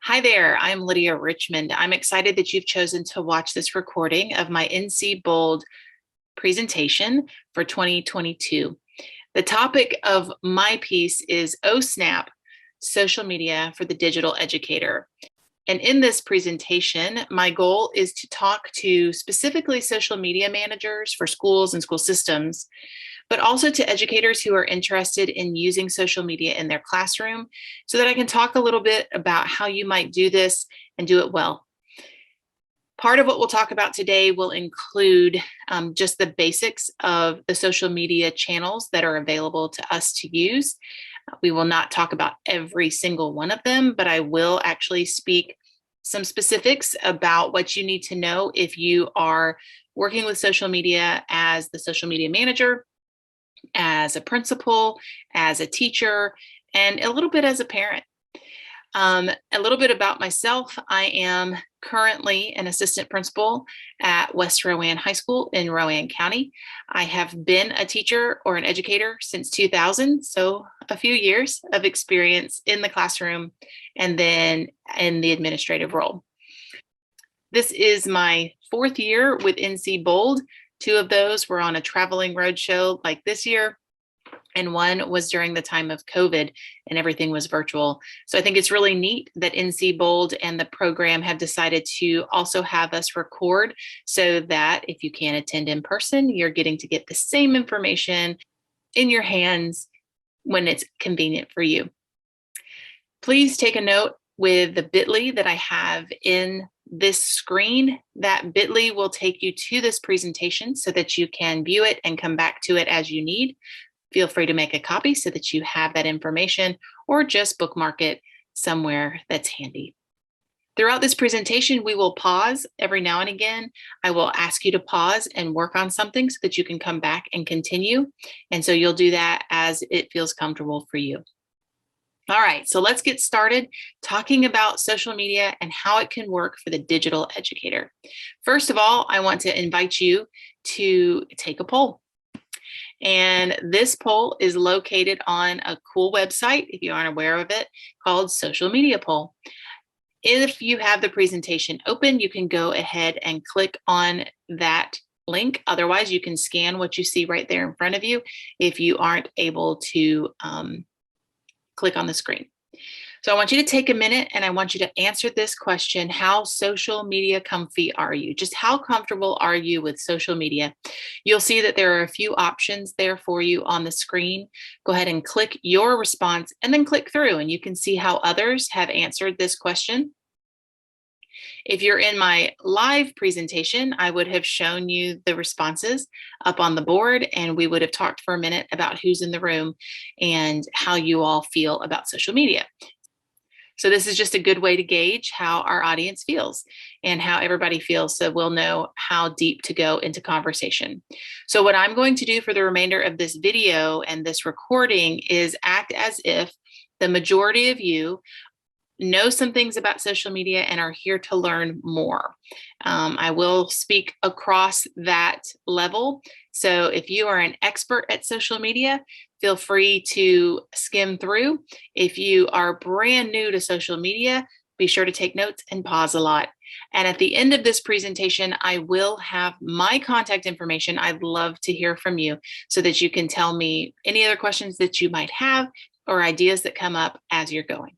Hi there, I'm Lydia Richmond. I'm excited that you've chosen to watch this recording of my NC Bold presentation for 2022. The topic of my piece is Oh Snap, Social Media for the Digital Educator. And in this presentation, my goal is to talk to specifically social media managers for schools and school systems, but also to educators who are interested in using social media in their classroom so that I can talk a little bit about how you might do this and do it well. Part of what we'll talk about today will include just the basics of the social media channels that are available to us to use. We will not talk about every single one of them, but I will actually speak some specifics about what you need to know if you are working with social media as the social media manager, as a principal, as a teacher, and a little bit as a parent. A little bit about myself. I am currently an assistant principal at West Rowan High School in Rowan County. I have been a teacher or an educator since 2000, so a few years of experience in the classroom and then in the administrative role. This is my 4th year with NC Bold. 2 of those were on a traveling roadshow like this year, and 1 was during the time of COVID and everything was virtual. So I think it's really neat that NC Bold and the program have decided to also have us record so that if you can't attend in person, you're getting to get the same information in your hands when it's convenient for you. Please take a note with the bit.ly that I have in this screen. That bit.ly will take you to this presentation so that you can view it and come back to it as you need. Feel free to make a copy so that you have that information, or just bookmark it somewhere that's handy. Throughout this presentation, we will pause every now and again. I will ask you to pause and work on something so that you can come back and continue. And so you'll do that as it feels comfortable for you. All right, so let's get started talking about social media and how it can work for the digital educator. First of all, I want to invite you to take a poll. And this poll is located on a cool website, if you aren't aware of it, called Social Media Poll. If you have the presentation open, you can go ahead and click on that link. Otherwise, you can scan what you see right there in front of you if you aren't able to click on the screen. So I want you to take a minute and I want you to answer this question: how social media comfy are you? Just how comfortable are you with social media? You'll see that there are a few options there for you on the screen. Go ahead and click your response and then click through, and you can see how others have answered this question. If you're in my live presentation, I would have shown you the responses up on the board, and we would have talked for a minute about who's in the room and how you all feel about social media. So this is just a good way to gauge how our audience feels and how everybody feels, so we'll know how deep to go into conversation. So what I'm going to do for the remainder of this video and this recording is act as if the majority of you know some things about social media and are here to learn more. I will speak across that level. So if you are an expert at social media, feel free to skim through. If you are brand new to social media, be sure to take notes and pause a lot. And at the end of this presentation, I will have my contact information. I'd love to hear from you so that you can tell me any other questions that you might have or ideas that come up as you're going.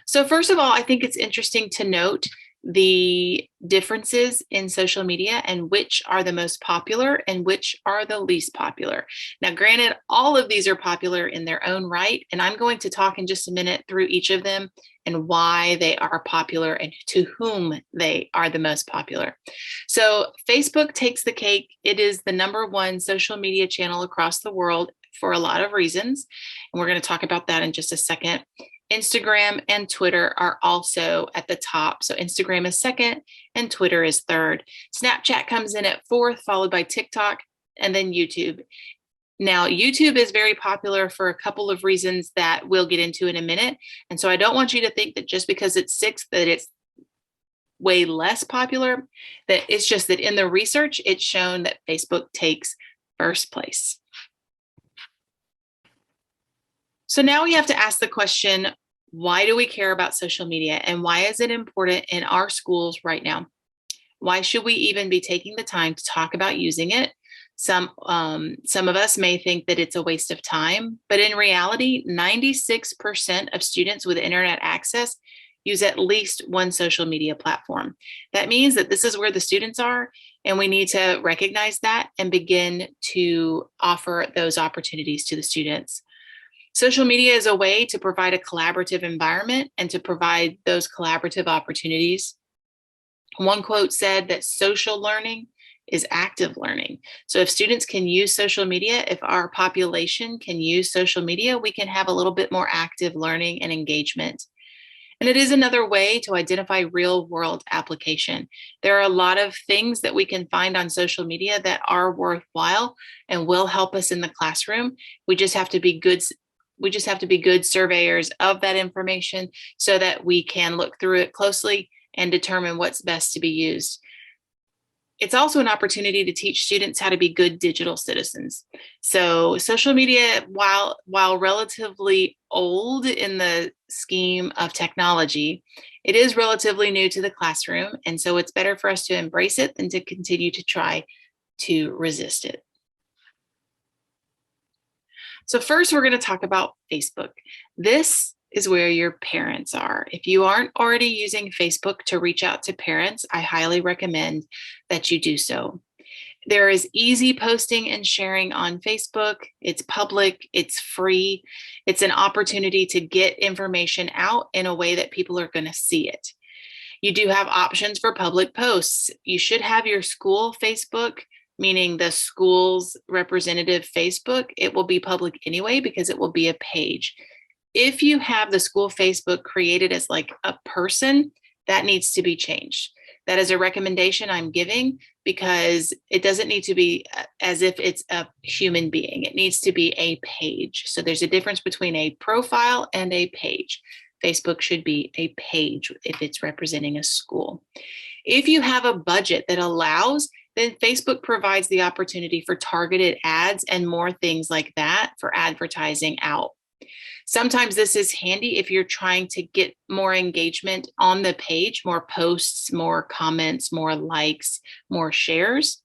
So first of all, I think it's interesting to note the differences in social media and which are the most popular and which are the least popular. Now, granted, all of these are popular in their own right, and I'm going to talk in just a minute through each of them and why they are popular and to whom they are the most popular. So Facebook takes the cake. It is the #1 social media channel across the world for a lot of reasons, and we're going to talk about that in just a second. Instagram and Twitter are also at the top. So Instagram is second and Twitter is third. Snapchat comes in at fourth, followed by TikTok and then YouTube. Now, YouTube is very popular for a couple of reasons that we'll get into in a minute. And so I don't want you to think that just because it's sixth, that it's way less popular. That it's just that in the research, it's shown that Facebook takes first place. So now we have to ask the question, why do we care about social media and why is it important in our schools right now? Why should we even be taking the time to talk about using it? Some of us may think that it's a waste of time, but in reality, 96% of students with internet access use at least one social media platform. That means that this is where the students are, and we need to recognize that and begin to offer those opportunities to the students. Social media is a way to provide a collaborative environment and to provide those collaborative opportunities. One quote said that social learning is active learning. So if students can use social media, if our population can use social media, we can have a little bit more active learning and engagement. And it is another way to identify real world application. There are a lot of things that we can find on social media that are worthwhile and will help us in the classroom. We just have to be good surveyors of that information so that we can look through it closely and determine what's best to be used. It's also an opportunity to teach students how to be good digital citizens. So social media, while relatively old in the scheme of technology, it is relatively new to the classroom. And so it's better for us to embrace it than to continue to try to resist it. So first, we're going to talk about Facebook. This is where your parents are. If you aren't already using Facebook to reach out to parents, I highly recommend that you do so. There is easy posting and sharing on Facebook. It's public, it's free. It's an opportunity to get information out in a way that people are going to see it. You do have options for public posts. You should have your school Facebook, meaning the school's representative Facebook. It will be public anyway because it will be a page. If you have the school Facebook created as like a person, that needs to be changed. That is a recommendation I'm giving because it doesn't need to be as if it's a human being. It needs to be a page. So there's a difference between a profile and a page. Facebook should be a page if it's representing a school. If you have a budget that allows, then Facebook provides the opportunity for targeted ads and more things like that for advertising out. Sometimes this is handy if you're trying to get more engagement on the page, more posts, more comments, more likes, more shares.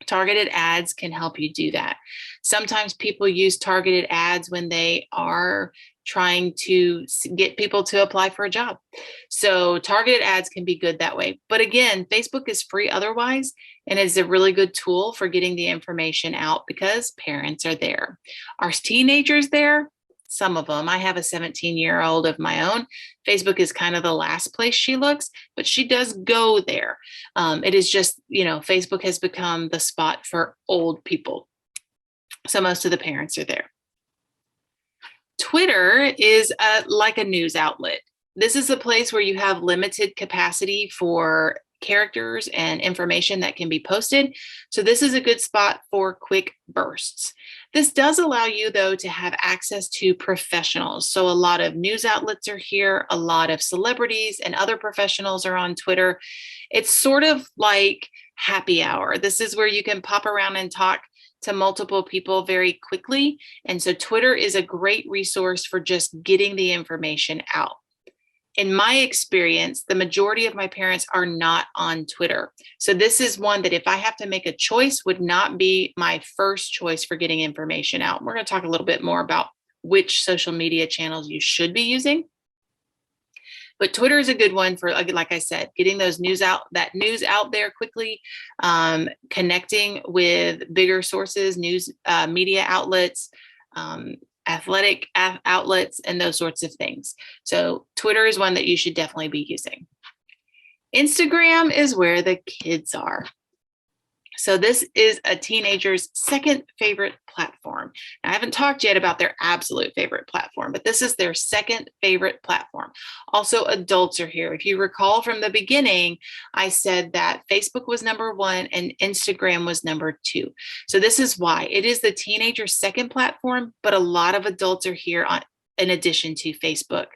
Targeted ads can help you do that. Sometimes people use targeted ads when they are trying to get people to apply for a job. So targeted ads can be good that way. But again, Facebook is free otherwise and is a really good tool for getting the information out because parents are there. Are teenagers there? Some of them. I have a 17-year-old of my own. Facebook is kind of the last place she looks, but she does go there. It is just, Facebook has become the spot for old people. So most of the parents are there. Twitter is like a news outlet. This is a place where you have limited capacity for characters and information that can be posted. So this is a good spot for quick bursts. This does allow you, though, to have access to professionals. So a lot of news outlets are here. A lot of celebrities and other professionals are on Twitter. It's sort of like happy hour. This is where you can pop around and talk to multiple people very quickly. And so Twitter is a great resource for just getting the information out. In my experience, the majority of my parents are not on Twitter. So this is one that if I have to make a choice would not be my first choice for getting information out. We're going to talk a little bit more about which social media channels you should be using. But Twitter is a good one for, like I said, getting those news out there quickly, connecting with bigger sources, news media outlets, athletic outlets, and those sorts of things. So Twitter is one that you should definitely be using. Instagram is where the kids are. So this is a teenager's second favorite platform. Now, I haven't talked yet about their absolute favorite platform, but this is their second favorite platform. Also, adults are here. If you recall from the beginning, I said that Facebook was number one and Instagram was number two. So this is why. It is the teenager's second platform, but a lot of adults are here in addition to Facebook.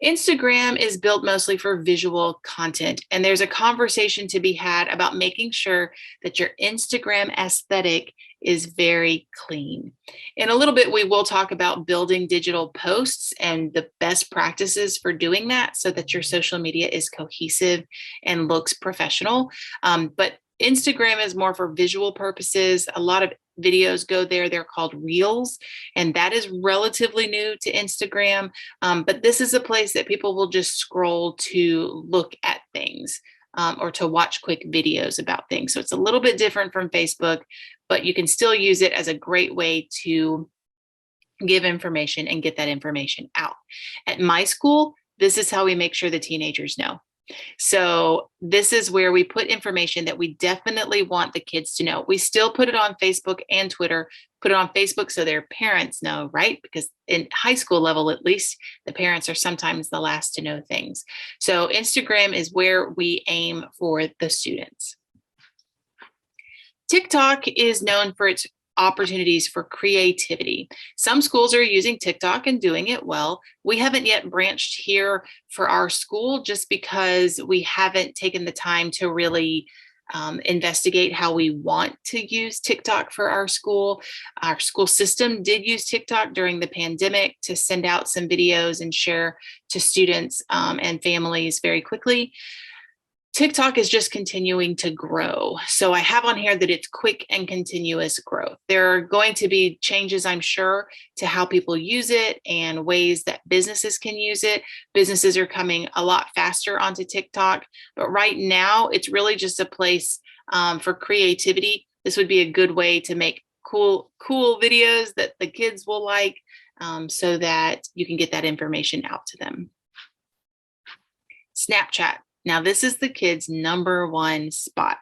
Instagram is built mostly for visual content, and there's a conversation to be had about making sure that your Instagram aesthetic is very clean. In a little bit, we will talk about building digital posts and the best practices for doing that so that your social media is cohesive and looks professional. But Instagram is more for visual purposes. A lot of videos go there. They're called Reels, and that is relatively new to Instagram. But this is a place that people will just scroll to look at things or to watch quick videos about things. So it's a little bit different from Facebook, but you can still use it as a great way to give information and get that information out. At my school, this is how we make sure the teenagers know. So this is where we put information that we definitely want the kids to know. We still put it on Facebook and Twitter, put it on Facebook so their parents know, right? Because in high school level, at least, the parents are sometimes the last to know things. So Instagram is where we aim for the students. TikTok is known for its opportunities for creativity. Some schools are using TikTok and doing it well. We haven't yet branched here for our school just because we haven't taken the time to really investigate how we want to use TikTok for our school. Our school system did use TikTok during the pandemic to send out some videos and share to students and families very quickly. TikTok is just continuing to grow. So I have on here that it's quick and continuous growth. There are going to be changes, I'm sure, to how people use it and ways that businesses can use it. Businesses are coming a lot faster onto TikTok, but right now it's really just a place for creativity. This would be a good way to make cool videos that the kids will like so that you can get that information out to them. Snapchat. Now, this is the kids' number one spot.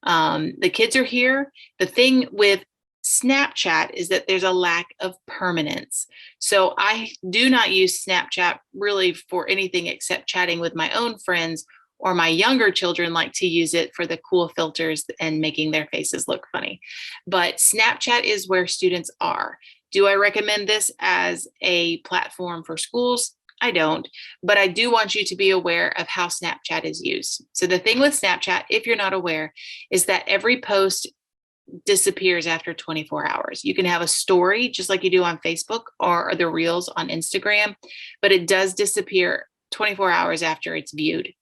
The kids are here. The thing with Snapchat is that there's a lack of permanence. So I do not use Snapchat really for anything except chatting with my own friends, or my younger children like to use it for the cool filters and making their faces look funny. But Snapchat is where students are. Do I recommend this as a platform for schools? I don't, but I do want you to be aware of how Snapchat is used. So the thing with Snapchat, if you're not aware, is that every post disappears after 24 hours. You can have a story just like you do on Facebook or the Reels on Instagram, but it does disappear 24 hours after it's viewed.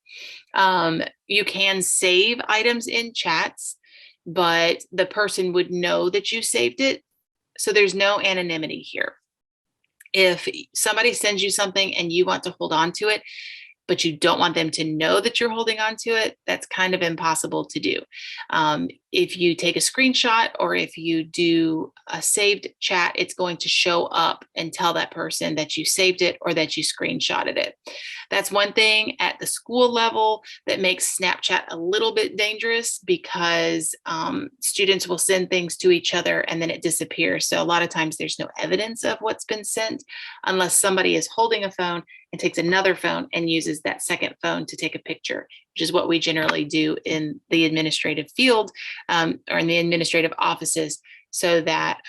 You can save items in chats, but the person would know that you saved it. So there's no anonymity here. If somebody sends you something and you want to hold on to it, but you don't want them to know that you're holding on to it, that's kind of impossible to do. If you take a screenshot or if you do a saved chat, it's going to show up and tell that person that you saved it or that you screenshotted it. That's one thing at the school level that makes Snapchat a little bit dangerous because students will send things to each other and then it disappears. So a lot of times there's no evidence of what's been sent unless somebody is holding a phone and takes another phone and uses that second phone to take a picture, which is what we generally do in the administrative field or in the administrative offices so that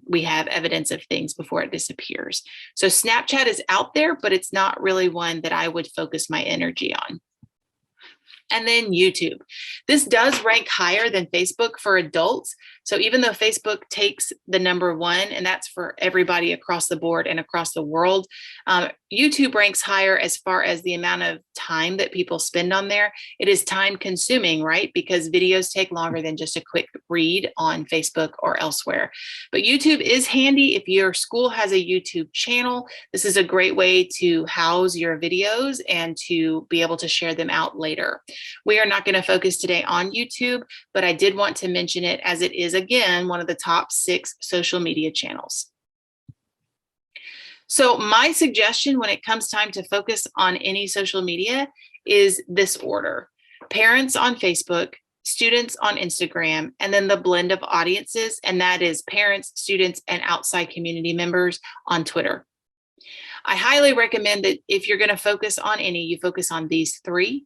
we have evidence of things before it disappears. So Snapchat is out there, but it's not really one that I would focus my energy on. And then YouTube. This does rank higher than Facebook for adults. So even though Facebook takes the number one, and that's for everybody across the board and across the world, YouTube ranks higher as far as the amount of time that people spend on there. It is time consuming, right? Because videos take longer than just a quick read on Facebook or elsewhere. But YouTube is handy if your school has a YouTube channel. This is a great way to house your videos and to be able to share them out later. We are not going to focus today on YouTube, but I did want to mention it as it is, again, one of the top 6 social media channels. So my suggestion when it comes time to focus on any social media is this order: parents on Facebook, students on Instagram, and then the blend of audiences, and that is parents, students, and outside community members on Twitter. I highly recommend that if you're going to focus on any, you focus on these three.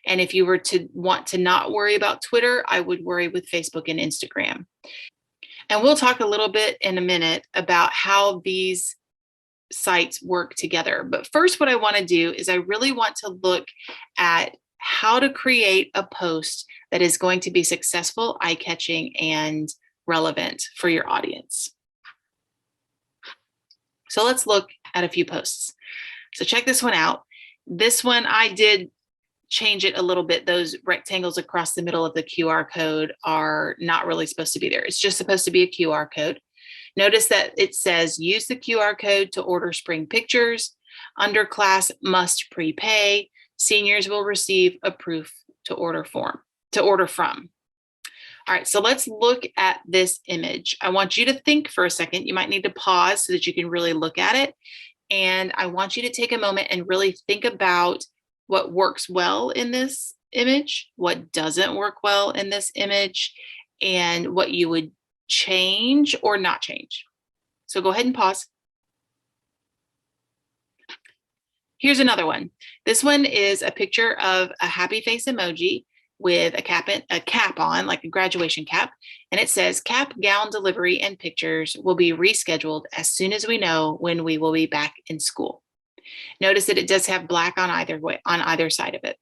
And if you were to want to not worry about Twitter, I would worry with Facebook and Instagram. And we'll talk a little bit in a minute about how these sites work together. But first, what I want to do is I really want to look at how to create a post that is going to be successful, eye-catching, and relevant for your audience. So let's look at a few posts. So check this one out. This one, I did change it a little bit. Those rectangles across the middle of the QR code are not really supposed to be there. It's just supposed to be a QR code. Notice that it says use the QR code to order spring pictures. Underclass must prepay. Seniors will receive a proof to order from. All right, so let's look at this image. I want you to think for a second. You might need to pause so that you can really look at it. And I want you to take a moment and really think about what works well in this image, what doesn't work well in this image, and what you would change or not change. So go ahead and pause. Here's another one. This one is a picture of a happy face emoji with a cap on, like a graduation cap. And it says, cap, gown delivery, and pictures will be rescheduled as soon as we know when we will be back in school. Notice that it does have black on either side of it.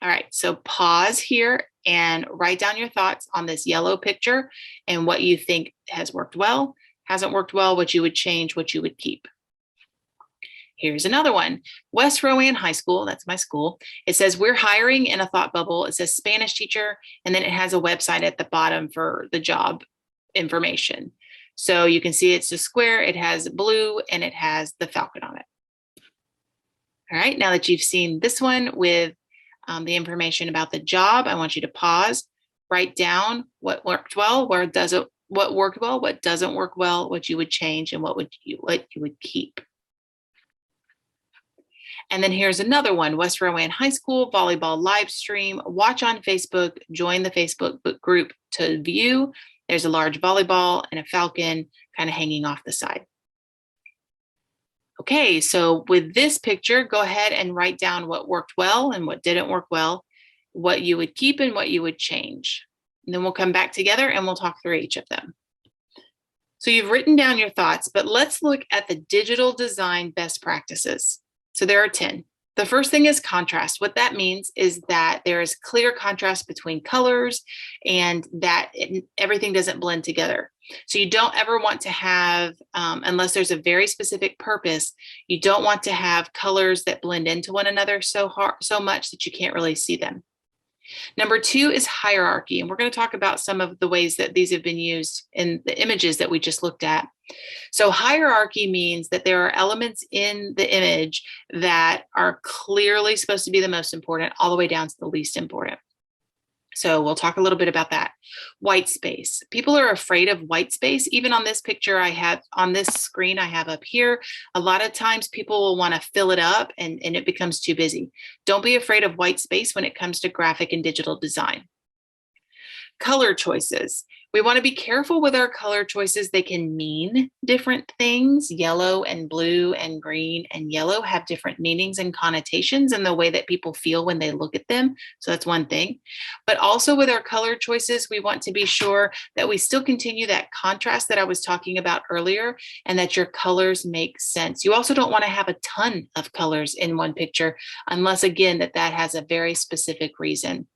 All right, so pause here and write down your thoughts on this yellow picture and what you think has worked well, hasn't worked well, what you would change, what you would keep. Here's another one. West Rowan High School, that's my school. It says we're hiring in a thought bubble. It says Spanish teacher, and then it has a website at the bottom for the job information. So you can see it's a square, it has blue, and it has the falcon on it. All right, now that you've seen this one with the information about the job, I want you to pause, write down what worked well, what worked well, what doesn't work well, what you would change, and what you would keep. And then here's another one, West Rowan High School volleyball live stream. Watch on Facebook, join the Facebook group to view. There's a large volleyball and a falcon kind of hanging off the side. Okay, so with this picture, go ahead and write down what worked well and what didn't work well, what you would keep and what you would change. And then we'll come back together and we'll talk through each of them. So you've written down your thoughts, but let's look at the digital design best practices. So there are 10. The first thing is contrast. What that means is that there is clear contrast between colors and that everything doesn't blend together. So you don't ever want to have, unless there's a very specific purpose, you don't want to have colors that blend into one another so much that you can't really see them. Number 2 is hierarchy. And we're going to talk about some of the ways that these have been used in the images that we just looked at. So hierarchy means that there are elements in the image that are clearly supposed to be the most important all the way down to the least important. So we'll talk a little bit about that. White space. People are afraid of white space. Even on this picture I have on this screen I have up here, a lot of times people will want to fill it up and it becomes too busy. Don't be afraid of white space when it comes to graphic and digital design. Color choices. We want to be careful with our color choices. They can mean different things. Yellow and blue and green and yellow have different meanings and connotations in the way that people feel when they look at them. So that's one thing. But also with our color choices, we want to be sure that we still continue that contrast that I was talking about earlier and that your colors make sense. You also don't want to have a ton of colors in one picture unless, again, that has a very specific reason.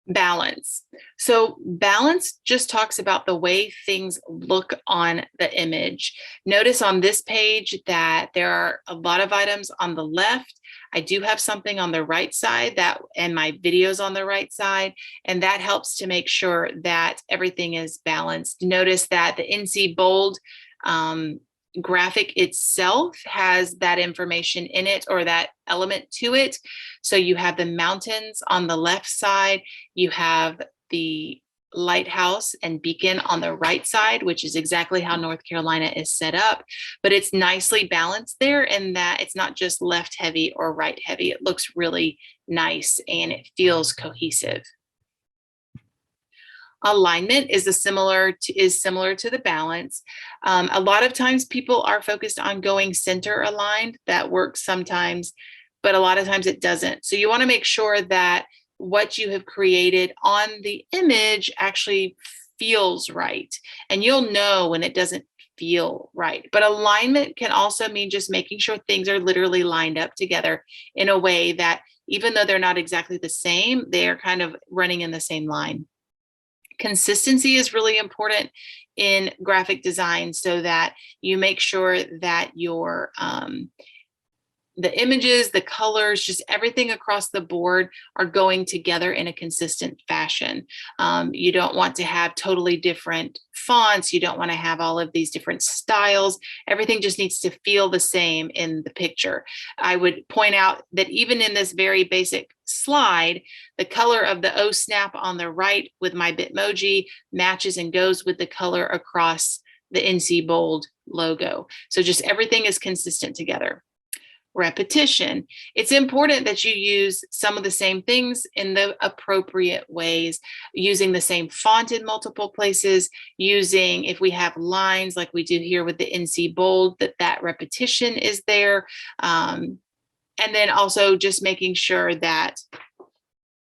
Balance. So balance just talks about the way things look on the image. Notice on this page that there are a lot of items on the left. I do have something on the right side and my videos on the right side, and that helps to make sure that everything is balanced. Notice that the NC Bold graphic itself has that information in it or that element to it. So you have the mountains on the left side, you have the lighthouse and beacon on the right side, which is exactly how North Carolina is set up, but it's nicely balanced there in that it's not just left heavy or right heavy. It looks really nice and it feels cohesive. Alignment is similar to the balance. A lot of times people are focused on going center aligned. That works sometimes, but a lot of times it doesn't. So you want to make sure that what you have created on the image actually feels right. And you'll know when it doesn't feel right. But alignment can also mean just making sure things are literally lined up together in a way that even though they're not exactly the same, they are kind of running in the same line. Consistency is really important in graphic design so that you make sure that your the images, the colors, just everything across the board are going together in a consistent fashion. You don't want to have totally different fonts. You don't want to have all of these different styles. Everything just needs to feel the same in the picture. I would point out that even in this very basic slide, the color of the O snap on the right with my Bitmoji matches and goes with the color across the NC Bold logo. So just everything is consistent together. Repetition. It's important that you use some of the same things in the appropriate ways, using the same font in multiple places, using, if we have lines like we do here with the NC Bold, that repetition is there. And then also just making sure that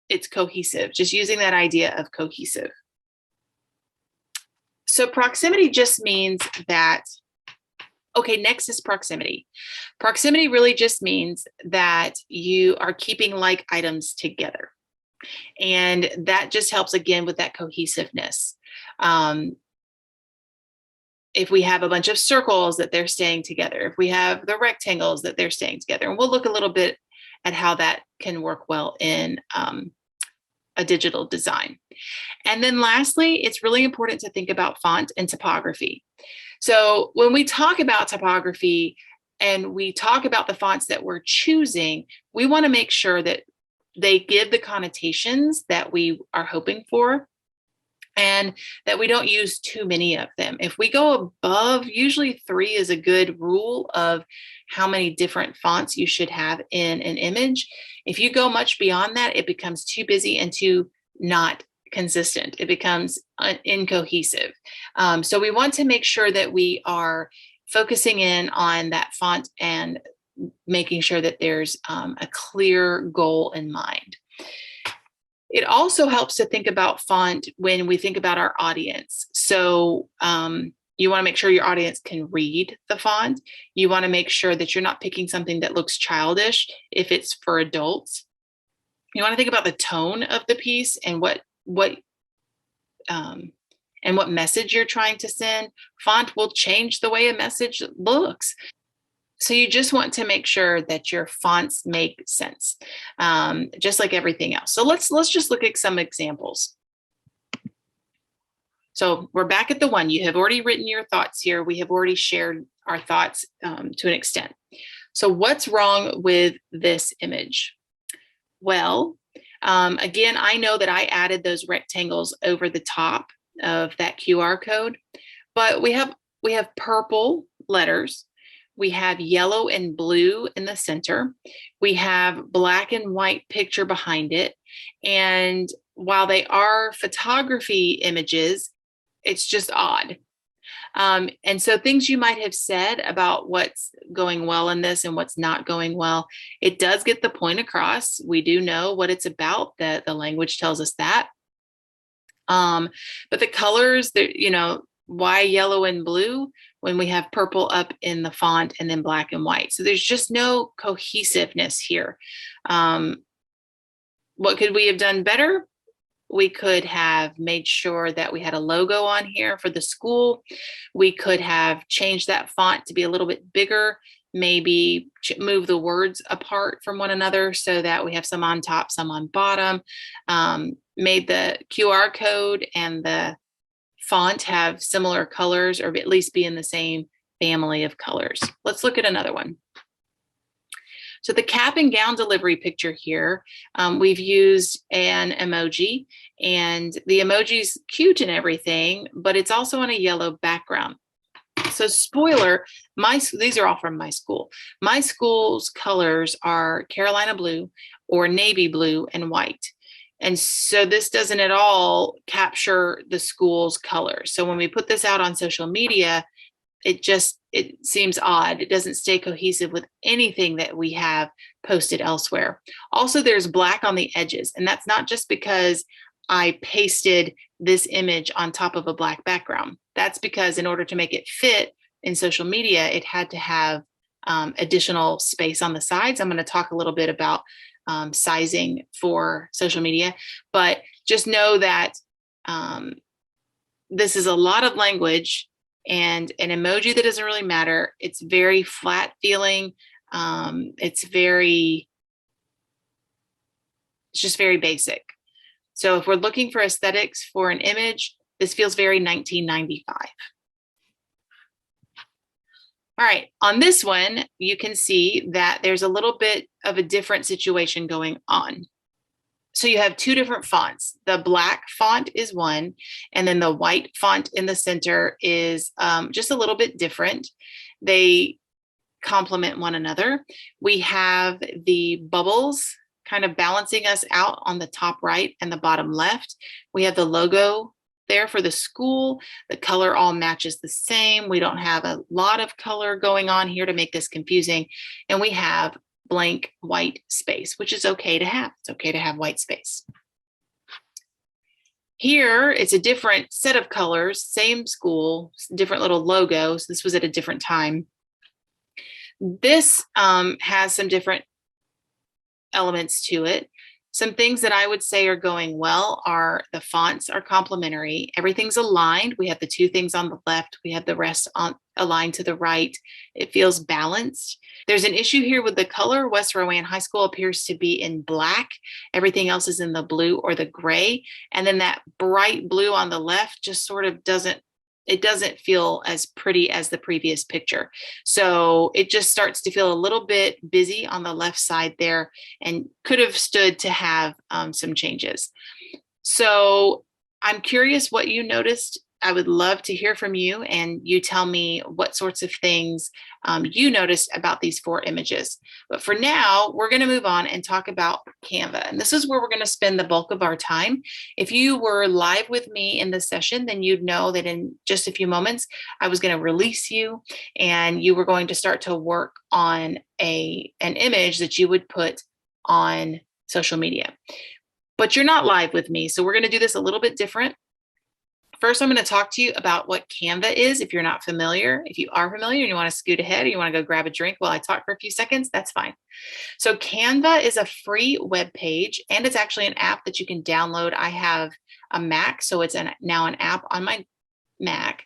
it's cohesive, just using that idea of cohesive. So proximity just means that, okay, next is proximity. Proximity really just means that you are keeping like items together. And that just helps again with that cohesiveness. If we have a bunch of circles that they're staying together, if we have the rectangles that they're staying together, and we'll look a little bit at how that can work well in a digital design. And then lastly, it's really important to think about font and typography. So when we talk about typography and we talk about the fonts that we're choosing, we want to make sure that they give the connotations that we are hoping for and that we don't use too many of them. If we go above, usually 3 is a good rule of how many different fonts you should have in an image. If you go much beyond that, it becomes too busy and too not consistent. It becomes incohesive. So we want to make sure that we are focusing in on that font and making sure that there's a clear goal in mind. It also helps to think about font when we think about our audience. So you want to make sure your audience can read the font. You want to make sure that you're not picking something that looks childish if it's for adults. You want to think about the tone of the piece and what message you're trying to send. Font will change the way a message looks. So you just want to make sure that your fonts make sense, just like everything else. So let's just look at some examples. So we're back at the one. You have already written your thoughts here. We have already shared our thoughts to an extent. So what's wrong with this image? Well, again, I know that I added those rectangles over the top of that QR code, but we have purple letters. We have yellow and blue in the center. We have black and white picture behind it. And while they are photography images, it's just odd. And so things you might have said about what's going well in this and what's not going well, it does get the point across. We do know what it's about. The language tells us that. But the colors, why yellow and blue when we have purple up in the font and then black and white? So there's just no cohesiveness here. What could we have done better? We could have made sure that we had a logo on here for the school. We could have changed that font to be a little bit bigger, maybe move the words apart from one another so that we have some on top, some on bottom, made the QR code and the font have similar colors or at least be in the same family of colors. Let's look at another one. So the cap and gown delivery picture here, we've used an emoji, and the emoji's cute and everything, but it's also on a yellow background. So spoiler, these are all from my school. My school's colors are Carolina blue or navy blue and white. And so this doesn't at all capture the school's color. So when we put this out on social media, it seems odd. It doesn't stay cohesive with anything that we have posted elsewhere. Also, there's black on the edges, and that's not just because I pasted this image on top of a black background. That's because in order to make it fit in social media, it had to have additional space on the sides. I'm going to talk a little bit about sizing for social media, but just know that this is a lot of language and an emoji that doesn't really matter. It's very flat feeling. It's just very basic. So if we're looking for aesthetics for an image, this feels very 1995. All right, on this one, you can see that there's a little bit of a different situation going on. So you have two different fonts. The black font is one, and then the white font in the center is just a little bit different. They complement one another. We have the bubbles kind of balancing us out on the top right and the bottom left. We have the logo there for the school. The color all matches the same. We don't have a lot of color going on here to make this confusing. And we have blank white space, which is okay to have. It's okay to have white space. Here, it's a different set of colors, same school, different little logos. This was at a different time. This has some different elements to it. Some things that I would say are going well are the fonts are complementary. Everything's aligned. We have the two things on the left. We have the rest aligned to the right. It feels balanced. There's an issue here with the color. West Rowan High School appears to be in black. Everything else is in the blue or the gray. And then that bright blue on the left just sort of doesn't feel as pretty as the previous picture. So it just starts to feel a little bit busy on the left side there and could have stood to have some changes. So I'm curious what you noticed. I would love to hear from you and you tell me what sorts of things you noticed about these four images. But for now, we're going to move on and talk about Canva. And this is where we're going to spend the bulk of our time. If you were live with me in the session, then you'd know that in just a few moments, I was going to release you and you were going to start to work on an image that you would put on social media. But you're not live with me, so we're going to do this a little bit different. First, I'm going to talk to you about what Canva is if you're not familiar. If you are familiar and you want to scoot ahead or you want to go grab a drink while I talk for a few seconds, that's fine. So Canva is a free web page, and it's actually an app that you can download. I have a Mac, so it's now an app on my Mac.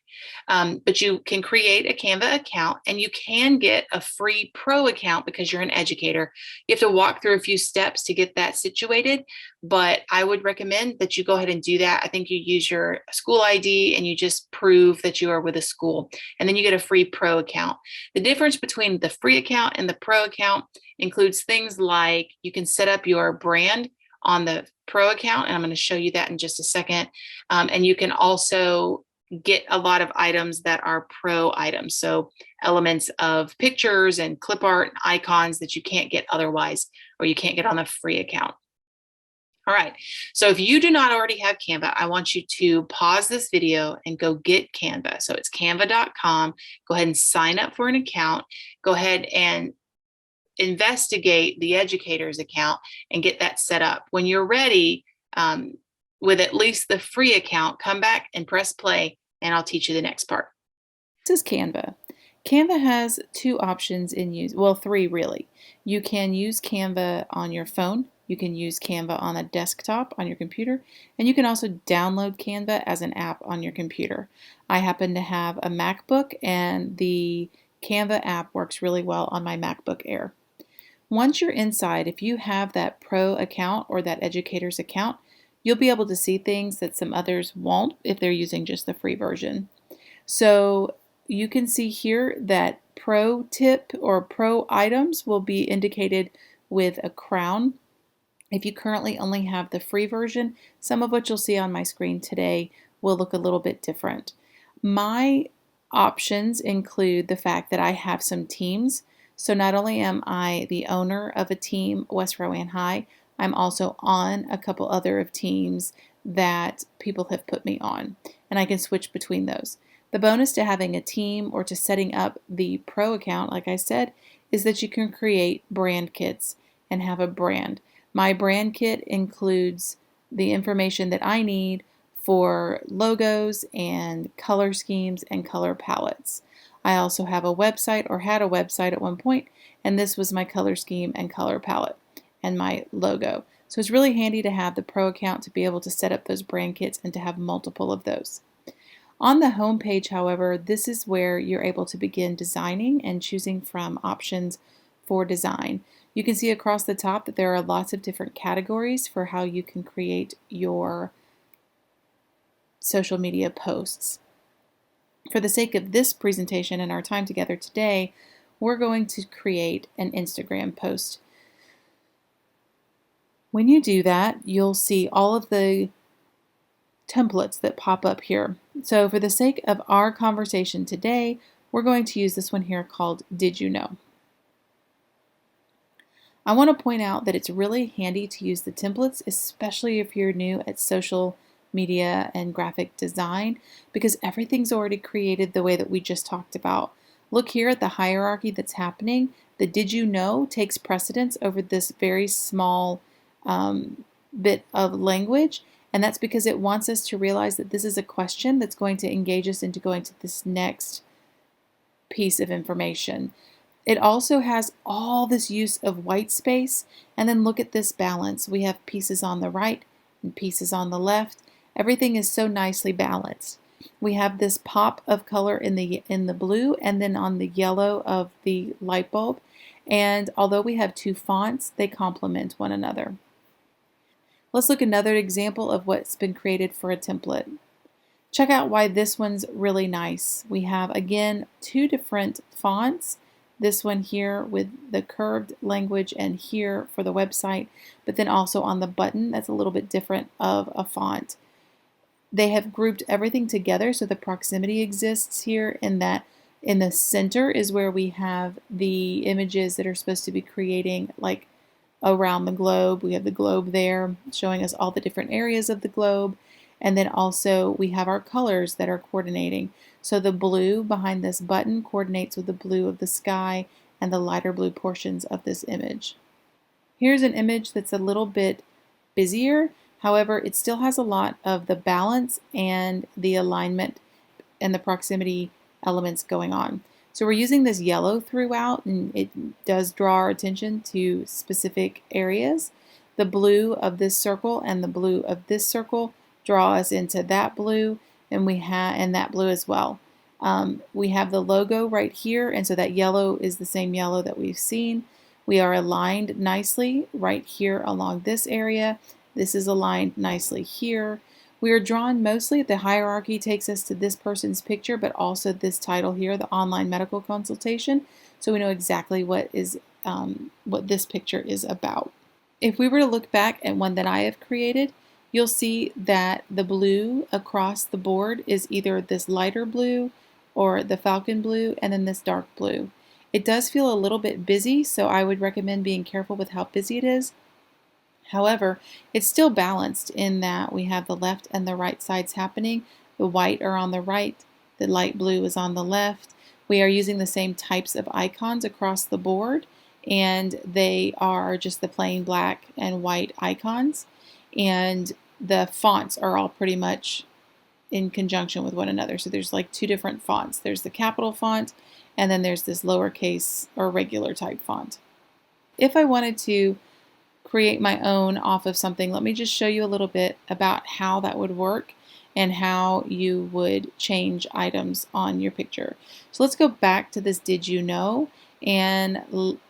But you can create a Canva account and you can get a free pro account because you're an educator. You have to walk through a few steps to get that situated, but I would recommend that you go ahead and do that. I think you use your school ID and you just prove that you are with a school, and then you get a free pro account. The difference between the free account and the pro account includes things like you can set up your brand on the pro account, and I'm going to show you that in just a second. And you can also get a lot of items that are pro items. So elements of pictures and clip art and icons that you can't get otherwise, or you can't get on the free account. All right. So if you do not already have Canva, I want you to pause this video and go get Canva. So it's canva.com. Go ahead and sign up for an account. Go ahead and investigate the educator's account and get that set up. When you're ready, with at least the free account, come back and press play, and I'll teach you the next part. This is Canva. Canva has two options in use, well, three really. You can use Canva on your phone, you can use Canva on a desktop on your computer, and you can also download Canva as an app on your computer. I happen to have a MacBook, and the Canva app works really well on my MacBook Air. Once you're inside, if you have that pro account or that educator's account, you'll be able to see things that some others won't if they're using just the free version. So you can see here that pro tip or pro items will be indicated with a crown. If you currently only have the free version, some of what you'll see on my screen today will look a little bit different. My options include the fact that I have some teams. So not only am I the owner of a team, West Rowan High, I'm also on a couple other of teams that people have put me on, and I can switch between those. The bonus to having a team or to setting up the pro account, like I said, is that you can create brand kits and have a brand. My brand kit includes the information that I need for logos and color schemes and color palettes. I also have a website, or had a website at one point, and this was my color scheme and color palette and my logo. So it's really handy to have the pro account to be able to set up those brand kits and to have multiple of those. On the home page, however, this is where you're able to begin designing and choosing from options for design. You can see across the top that there are lots of different categories for how you can create your social media posts. For the sake of this presentation and our time together today, we're going to create an Instagram post. When you do that, you'll see all of the templates that pop up here. So for the sake of our conversation today, we're going to use this one here called Did You Know? I want to point out that it's really handy to use the templates, especially if you're new at social media and graphic design, because everything's already created the way that we just talked about. Look here at the hierarchy that's happening. The Did You Know takes precedence over this very small bit of language, and that's because it wants us to realize that this is a question that's going to engage us into going to this next piece of information. It also has all this use of white space, and then look at this balance. We have pieces on the right and pieces on the left. Everything is so nicely balanced. We have this pop of color in the blue and then on the yellow of the light bulb, and although we have two fonts, they complement one another. Let's look at another example of what's been created for a template. Check out why this one's really nice. We have, again, two different fonts. This one here with the curved language and here for the website, but then also on the button, that's a little bit different of a font. They have grouped everything together so the proximity exists here, in that in the center is where we have the images that are supposed to be creating like around the globe. We have the globe there showing us all the different areas of the globe. And then also we have our colors that are coordinating. So the blue behind this button coordinates with the blue of the sky and the lighter blue portions of this image. Here's an image that's a little bit busier. However, it still has a lot of the balance and the alignment and the proximity elements going on. So we're using this yellow throughout, and it does draw our attention to specific areas. The blue of this circle and the blue of this circle draw us into that blue, and that blue as well. We have the logo right here, and so that yellow is the same yellow that we've seen. We are aligned nicely right here along this area. This is aligned nicely here. We are drawn mostly, the hierarchy takes us to this person's picture, but also this title here, the online medical consultation. So we know exactly what this picture is about. If we were to look back at one that I have created, you'll see that the blue across the board is either this lighter blue or the falcon blue, and then this dark blue. It does feel a little bit busy, so I would recommend being careful with how busy it is. However, it's still balanced in that we have the left and the right sides happening. The white are on the right, the light blue is on the left. We are using the same types of icons across the board, and they are just the plain black and white icons. And the fonts are all pretty much in conjunction with one another. So there's like two different fonts. There's the capital font, and then there's this lowercase or regular type font. If I wanted to create my own off of something, let me just show you a little bit about how that would work and how you would change items on your picture. So let's go back to this Did You Know, and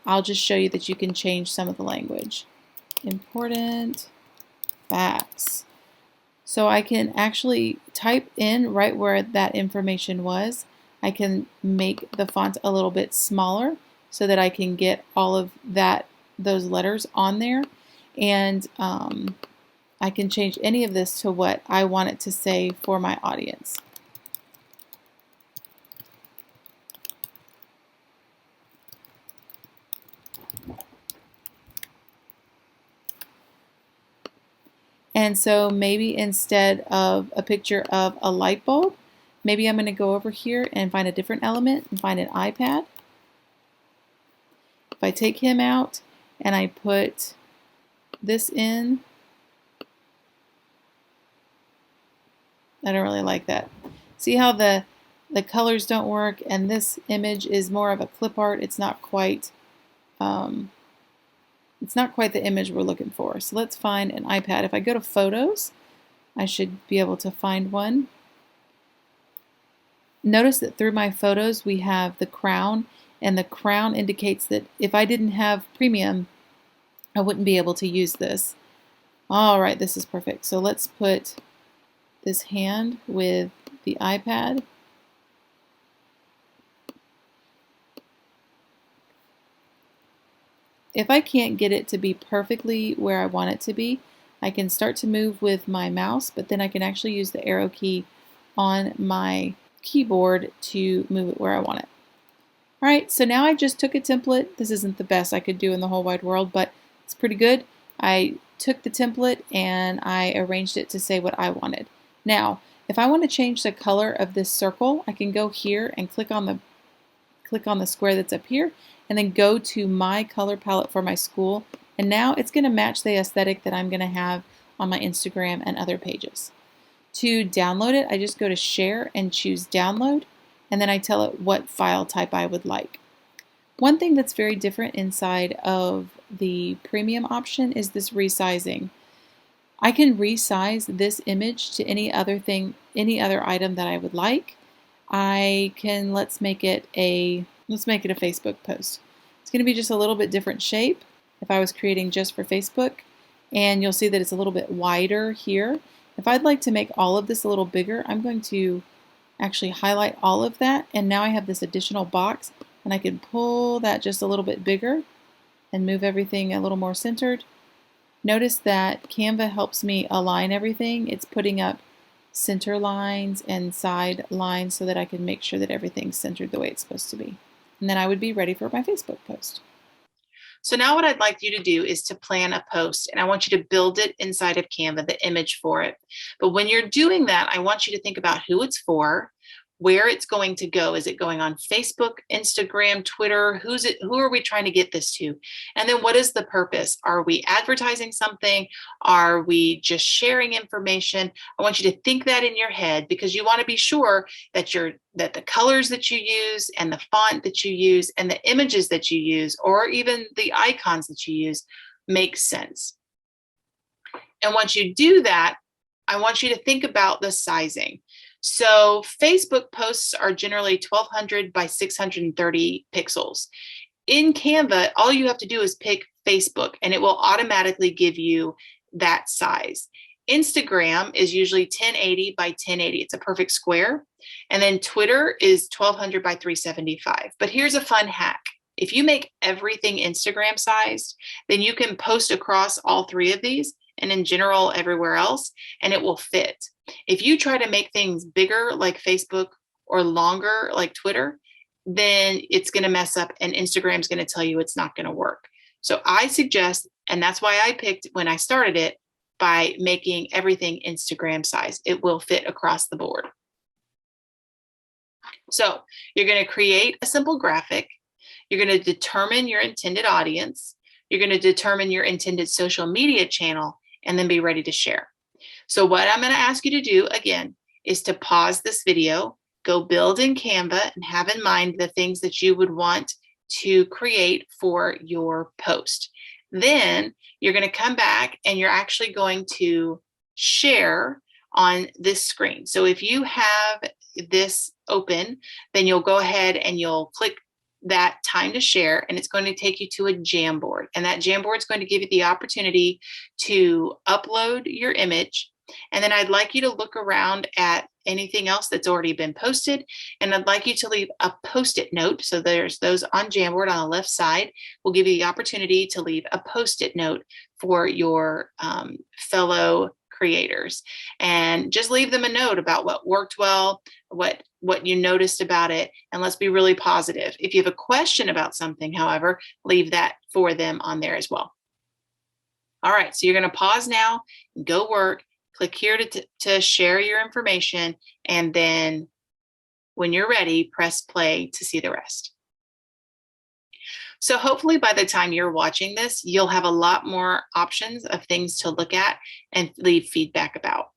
I'll just show you that you can change some of the language. Important facts. So I can actually type in right where that information was. I can make the font a little bit smaller so that I can get all of those letters on there, and I can change any of this to what I want it to say for my audience. And so maybe instead of a picture of a light bulb, maybe I'm going to go over here and find a different element and find an iPad. If I take him out and I put this in, I don't really like that. See how the colors don't work, and this image is more of a clip art. It's not quite the image we're looking for. So let's find an iPad. If I go to photos, I should be able to find one. Notice that through my photos we have the crown, and the crown indicates that if I didn't have premium, I wouldn't be able to use this. All right, this is perfect. So let's put this hand with the iPad. If I can't get it to be perfectly where I want it to be, I can start to move with my mouse, but then I can actually use the arrow key on my keyboard to move it where I want it. All right, so now I just took a template. This isn't the best I could do in the whole wide world, but it's pretty good. I took the template and I arranged it to say what I wanted. Now, if I want to change the color of this circle, I can go here and click on the square that's up here, and then go to my color palette for my school. And now it's going to match the aesthetic that I'm going to have on my Instagram and other pages. To download it, I just go to Share and choose Download, and then I tell it what file type I would like. One thing that's very different inside of the premium option is this resizing. I can resize this image to any other item that I would like. I can, let's make it a Facebook post. It's going to be just a little bit different shape if I was creating just for Facebook, and you'll see that it's a little bit wider here. If I'd like to make all of this a little bigger, I'm going to actually highlight all of that, and now I have this additional box, and I can pull that just a little bit bigger and move everything a little more centered. Notice that Canva helps me align everything. It's putting up center lines and side lines so that I can make sure that everything's centered the way it's supposed to be. And then I would be ready for my Facebook post. So now what I'd like you to do is to plan a post, and I want you to build it inside of Canva, the image for it. But when you're doing that, I want you to think about who it's for, where it's going to go. Is it going on Facebook, Instagram, Twitter? Who are we trying to get this to? And then what is the purpose? Are we advertising something? Are we just sharing information? I want you to think that in your head, because you want to be sure that the colors that you use and the font that you use and the images that you use, or even the icons that you use, make sense. And once you do that, I want you to think about the sizing. So Facebook posts are generally 1200 by 630 pixels. In Canva, all you have to do is pick Facebook, and it will automatically give you that size. Instagram is usually 1080 by 1080. It's a perfect square. And then Twitter is 1200 by 375. But here's a fun hack. If you make everything Instagram sized, then you can post across all three of these and in general everywhere else, and it will fit. If you try to make things bigger like Facebook or longer like Twitter, then it's going to mess up, and Instagram's going to tell you it's not going to work. So I suggest, and that's why I picked when I started it, by making everything Instagram size. It will fit across the board. So you're going to create a simple graphic. You're going to determine your intended audience. You're going to determine your intended social media channel, and then be ready to share. So what I'm going to ask you to do again is to pause this video, go build in Canva, and have in mind the things that you would want to create for your post. Then you're going to come back and you're actually going to share on this screen. So if you have this open, then you'll go ahead and you'll click that time to share, and it's going to take you to a Jamboard. And that Jamboard is going to give you the opportunity to upload your image. And then I'd like you to look around at anything else that's already been posted. And I'd like you to leave a Post-it note. So there's those on Jamboard on the left side. We'll give you the opportunity to leave a Post-it note for your fellow creators, and just leave them a note about what worked well, what you noticed about it, and let's be really positive. If you have a question about something, however, leave that for them on there as well. All right, so you're going to pause now, go work, click here to share your information, and then when you're ready, press play to see the rest. So hopefully by the time you're watching this, you'll have a lot more options of things to look at and leave feedback about.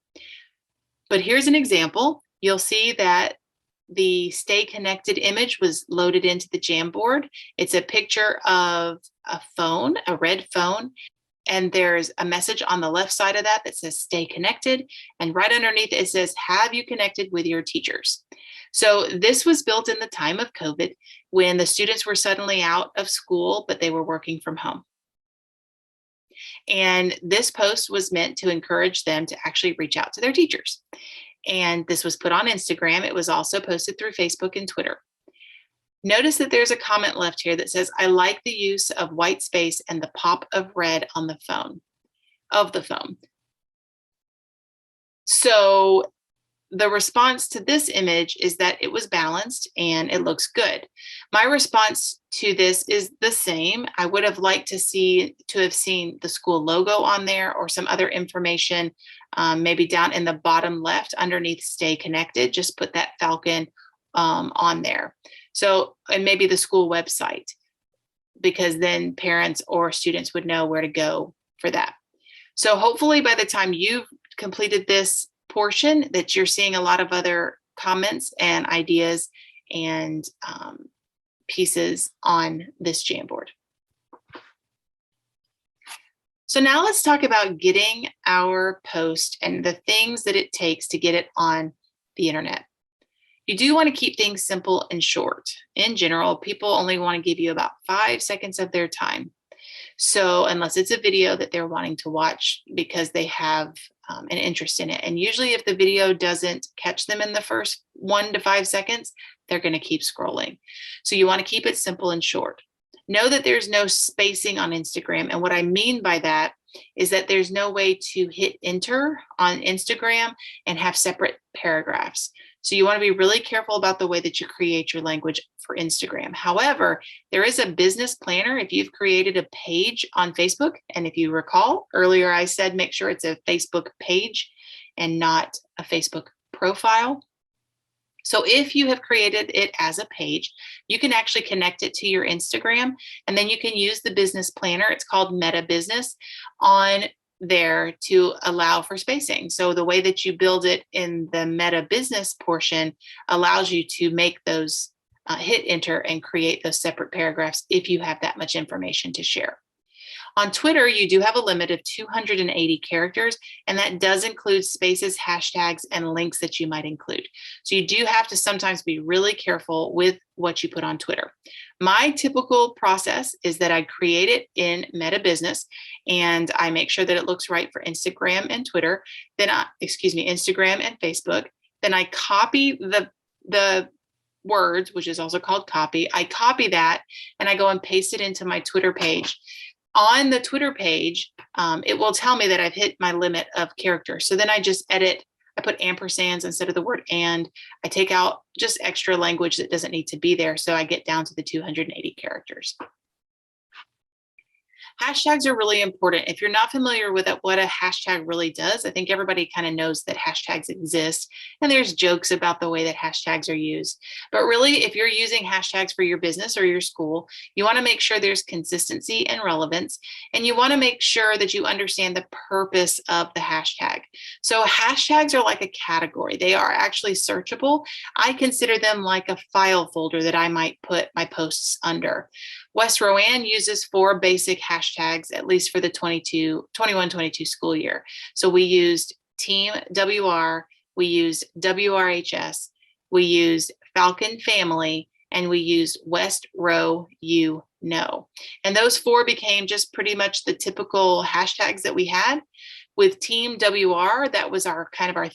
But here's an example. You'll see that the Stay Connected image was loaded into the Jamboard. It's a picture of a phone, a red phone, and there's a message on the left side of that that says Stay Connected. And right underneath it says, have you connected with your teachers? So this was built in the time of COVID when the students were suddenly out of school, but they were working from home. And this post was meant to encourage them to actually reach out to their teachers. And this was put on Instagram. It was also posted through Facebook and Twitter. Notice that there's a comment left here that says, I like the use of white space and the pop of red on the phone, of the phone. So the response to this image is that it was balanced and it looks good. My response to this is the same. I would have liked to have seen the school logo on there or some other information, maybe down in the bottom left underneath Stay Connected. Just put that falcon on there. So, and maybe the school website, because then parents or students would know where to go for that. So hopefully by the time you've completed this portion, that you're seeing a lot of other comments and ideas and pieces on this Jamboard. So now let's talk about getting our post and the things that it takes to get it on the internet. You do want to keep things simple and short. In general, people only want to give you about 5 seconds of their time. So unless it's a video that they're wanting to watch because they have an interest in it. And usually if the video doesn't catch them in the first 1 to 5 seconds, they're going to keep scrolling. So you want to keep it simple and short. Know that there's no spacing on Instagram. And what I mean by that is that there's no way to hit enter on Instagram and have separate paragraphs. So you want to be really careful about the way that you create your language for Instagram. However, there is a business planner. If you've created a page on Facebook, and if you recall earlier, I said make sure it's a Facebook page and not a Facebook profile. So if you have created it as a page, you can actually connect it to your Instagram, and then you can use the business planner. It's called Meta Business on there to allow for spacing. So the way that you build it in the Meta Business portion allows you to make those hit enter and create those separate paragraphs if you have that much information to share. On Twitter, you do have a limit of 280 characters, and that does include spaces, hashtags, and links that you might include. So you do have to sometimes be really careful with what you put on Twitter. My typical process is that I create it in Meta Business, and I make sure that it looks right for Instagram and Twitter. Instagram and Facebook. Then I copy the words, which is also called copy. I copy that and I go and paste it into my Twitter page. On the Twitter page, it will tell me that I've hit my limit of characters. So then I just edit, I put ampersands instead of the word and. I take out just extra language that doesn't need to be there. So I get down to the 280 characters. Hashtags are really important. If you're not familiar with what a hashtag really does, I think everybody kind of knows that hashtags exist, and there's jokes about the way that hashtags are used. But really, if you're using hashtags for your business or your school, you want to make sure there's consistency and relevance, and you want to make sure that you understand the purpose of the hashtag. So hashtags are like a category. They are actually searchable. I consider them like a file folder that I might put my posts under. West Rowan uses 4 basic hashtags, at least for the 21-22 school year. So we used Team WR, we used WRHS, we used Falcon Family, and we used West Row You Know. And those 4 became just pretty much the typical hashtags that we had. With Team WR, that was our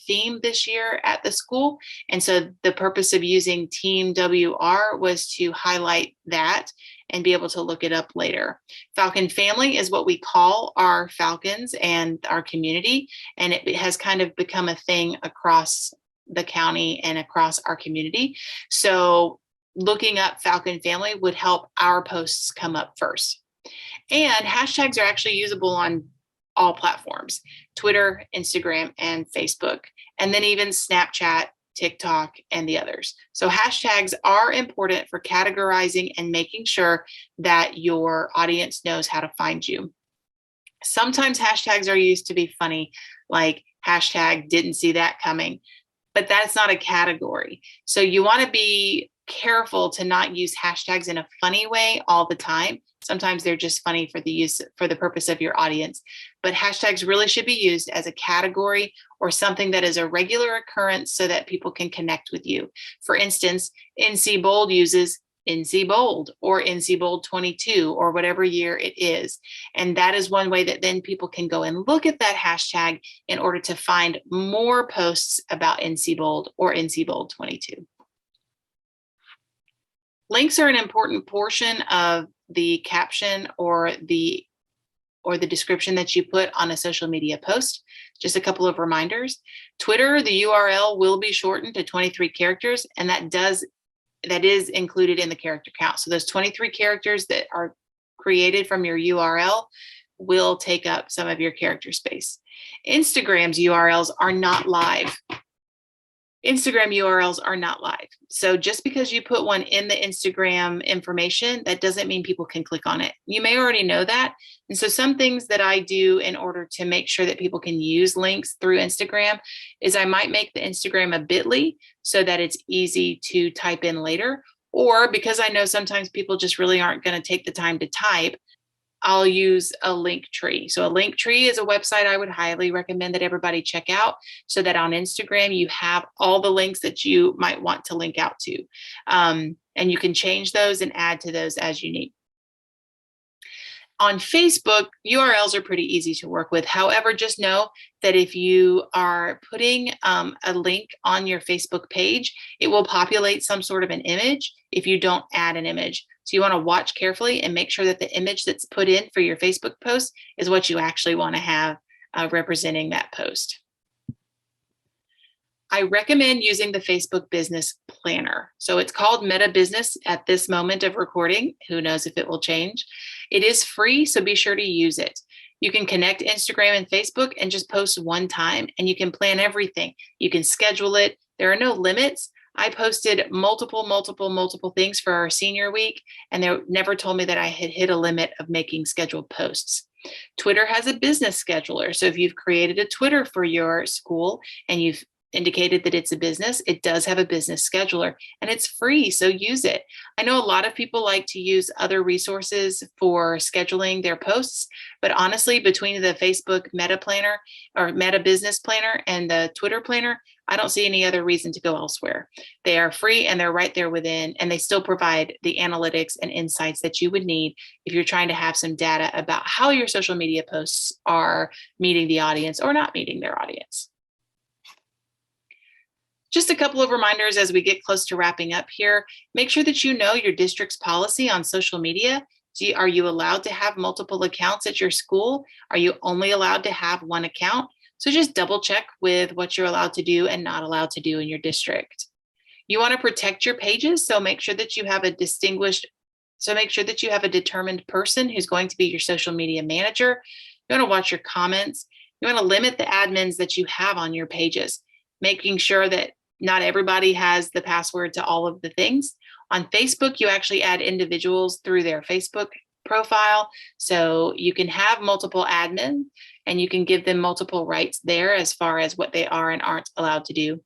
theme this year at the school. And so the purpose of using Team WR was to highlight that and be able to look it up later. Falcon Family is what we call our Falcons and our community, and it has kind of become a thing across the county and across our community. So looking up Falcon Family would help our posts come up first. And hashtags are actually usable on all platforms, Twitter, Instagram, and Facebook, and then even Snapchat, TikTok, and the others. So hashtags are important for categorizing and making sure that your audience knows how to find you. Sometimes hashtags are used to be funny, like hashtag didn't see that coming, but that's not a category. So you want to be careful to not use hashtags in a funny way all the time. Sometimes they're just funny for the purpose of your audience, but hashtags really should be used as a category or something that is a regular occurrence so that people can connect with you. For instance, NC Bold uses NC Bold or NC Bold 22 or whatever year it is. And that is one way that then people can go and look at that hashtag in order to find more posts about NC Bold or NC Bold 22. Links are an important portion of the caption or the description that you put on a social media post. Just a couple of reminders. Twitter, the URL will be shortened to 23 characters, and that is included in the character count. So those 23 characters that are created from your URL will take up some of your character space. Instagram's URLs are not live. Instagram URLs are not live. So just because you put one in the Instagram information, that doesn't mean people can click on it. You may already know that. And so some things that I do in order to make sure that people can use links through Instagram is I might make the Instagram a bit.ly so that it's easy to type in later. Or because I know sometimes people just really aren't going to take the time to type, I'll use a link tree. So a link tree is a website I would highly recommend that everybody check out so that on Instagram, you have all the links that you might want to link out to. And you can change those and add to those as you need. On Facebook, URLs are pretty easy to work with. However, just know that if you are putting a link on your Facebook page, it will populate some sort of an image if you don't add an image. So you want to watch carefully and make sure that the image that's put in for your Facebook post is what you actually want to have representing that post. I recommend using the Facebook Business Planner. So it's called Meta Business at this moment of recording. Who knows if it will change? It is free, so be sure to use it. You can connect Instagram and Facebook and just post one time, and you can plan everything. You can schedule it. There are no limits. I posted multiple things for our senior week, and they never told me that I had hit a limit of making scheduled posts. Twitter has a business scheduler. So if you've created a Twitter for your school and you've indicated that it's a business, it does have a business scheduler and it's free, so use it. I know a lot of people like to use other resources for scheduling their posts, but honestly, between the Facebook Meta Planner or Meta Business Planner and the Twitter Planner, I don't see any other reason to go elsewhere. They are free and they're right there within, and they still provide the analytics and insights that you would need if you're trying to have some data about how your social media posts are meeting the audience or not meeting their audience. Just a couple of reminders as we get close to wrapping up here. Make sure that you know your district's policy on social media. Are you allowed to have multiple accounts at your school? Are you only allowed to have one account? So just double check with what you're allowed to do and not allowed to do in your district. You want to protect your pages, so make sure that you have a determined person who's going to be your social media manager. You want to watch your comments. You want to limit the admins that you have on your pages, making sure that not everybody has the password to all of the things. On Facebook, you actually add individuals through their Facebook profile. So you can have multiple admins and you can give them multiple rights there as far as what they are and aren't allowed to do.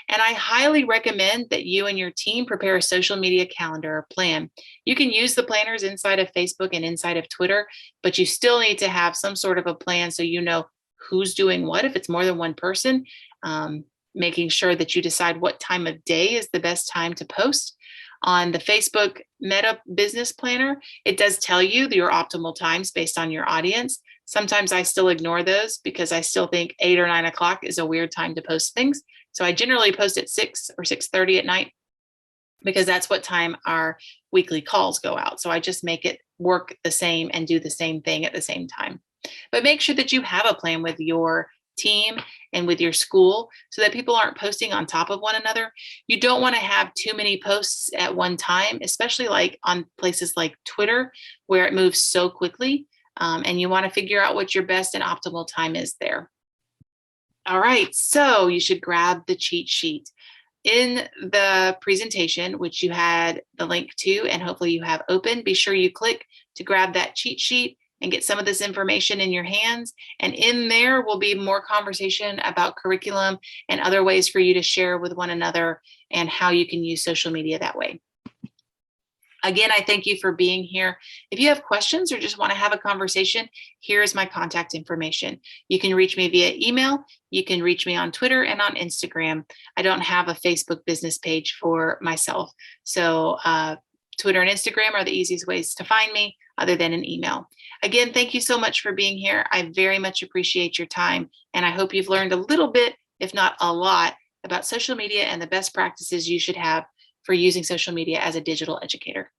And I highly recommend that you and your team prepare a social media calendar or plan. You can use the planners inside of Facebook and inside of Twitter, but you still need to have some sort of a plan so you know who's doing what if it's more than one person. Making sure that you decide what time of day is the best time to post. On the Facebook Meta Business Planner, it does tell you your optimal times based on your audience. Sometimes I still ignore those because I still think 8 or 9 o'clock is a weird time to post things. So I generally post at 6 or 6:30 at night because that's what time our weekly calls go out. So I just make it work the same and do the same thing at the same time. But make sure that you have a plan with your team and with your school so that people aren't posting on top of one another. You don't want to have too many posts at one time, especially like on places like Twitter where it moves so quickly. and you want to figure out what your best and optimal time is there. All right, so you should grab the cheat sheet. In the presentation, which you had the link to and hopefully you have open, be sure you click to grab that cheat sheet and get some of this information in your hands. And in there will be more conversation about curriculum and other ways for you to share with one another and how you can use social media that way. Again, I thank you for being here. If you have questions or just want to have a conversation, here's my contact information. You can reach me via email. You can reach me on Twitter and on Instagram. I don't have a Facebook business page for myself. So Twitter and Instagram are the easiest ways to find me other than an email. Again, thank you so much for being here. I very much appreciate your time. And I hope you've learned a little bit, if not a lot, about social media and the best practices you should have for using social media as a digital educator.